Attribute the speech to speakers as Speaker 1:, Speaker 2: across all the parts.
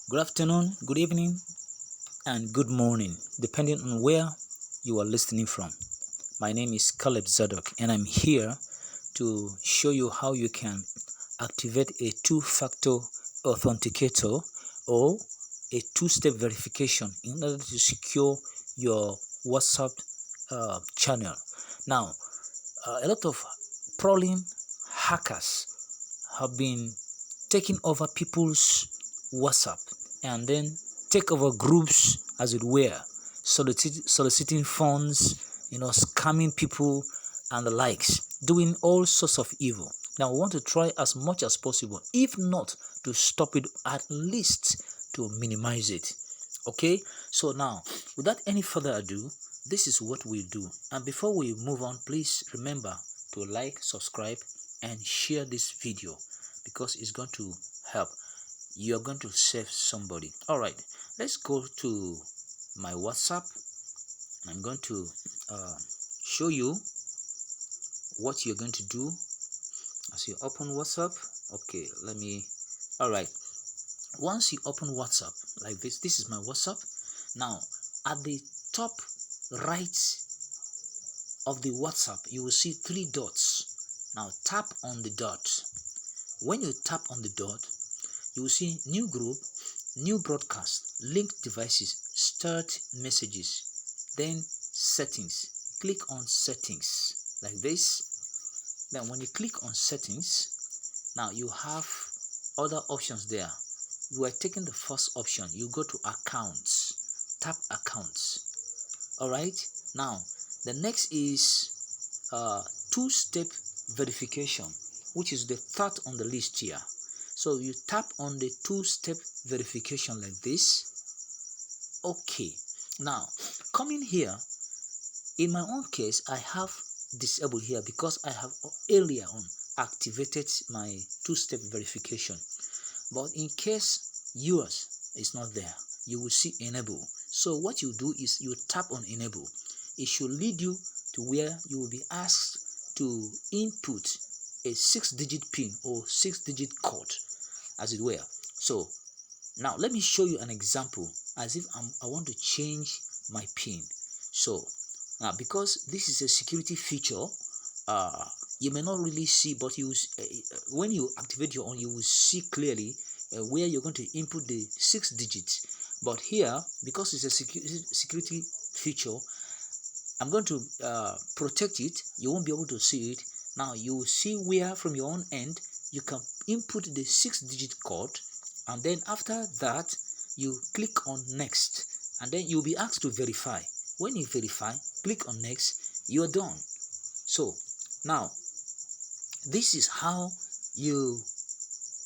Speaker 1: Good afternoon, good evening, and good morning, depending on where you are listening from. My name is Caleb Zadok, and I'm here to show you how you can activate a two-factor authenticator or a two-step verification in order to secure your WhatsApp channel. Now, a lot of prowling hackers have been taking over people's WhatsApp and then take over groups, as it were, soliciting funds, scamming people and the likes, doing all sorts of evil. Now, we want to try as much as possible, if not to stop it, at least to minimize it. Okay, so now, without any further ado, this is what we do. And before we move on, please remember to like, subscribe, and share this video because it's going to help. You're going to save somebody. All right, let's go to my WhatsApp. I'm going to show you what you're going to do as you open WhatsApp. Okay, all right, once you open WhatsApp like this is my WhatsApp. Now, at the top right of the WhatsApp, you will see three dots. Now, tap on the dot. When you tap on the dot, you will see new group, new broadcast, linked devices, start messages, then settings. Click on settings like this. Then when you click on settings, now you have other options there. You are taking the first option. You go to accounts, tap accounts. All right, now the next is two-step verification, which is the third on the list here. So you tap on the two-step verification like this. Okay, now coming here, in my own case, I have disabled here because I have earlier on activated my two-step verification. But in case yours is not there, you will see enable. So what you do is you tap on enable. It should lead you to where you will be asked to input a 6-digit PIN or 6-digit code, as it were. So now let me show you an example as if I want to change my PIN. So now, because this is a security feature, you may not really see, but when you activate your own, you will see clearly where you're going to input the 6 digits. But here, because it's a security feature, I'm going to protect it. You won't be able to see it. Now you will see where from your own end you can input the 6-digit code, and then after that you click on next, and then you'll be asked to verify. When you verify, click on next, you're done. So now this is how you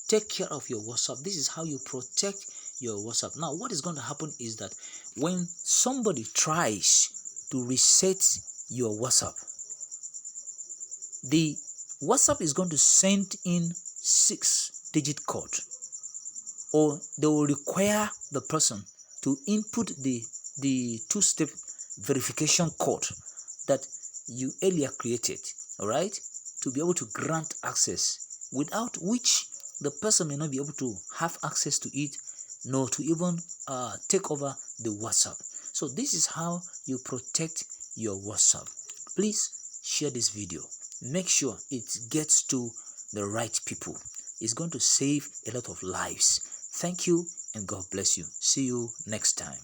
Speaker 1: take care of your WhatsApp. This is how you protect your WhatsApp. Now what is going to happen is that when somebody tries to reset your WhatsApp, the WhatsApp is going to send in 6-digit code, or they will require the person to input the two-step verification code that you earlier created, all right, to be able to grant access, without which the person may not be able to have access to it, nor to even take over the WhatsApp. So this is how you protect your WhatsApp. Please share this video. Make sure it gets to the right people. It's going to save a lot of lives. Thank you and God bless you. See you next time.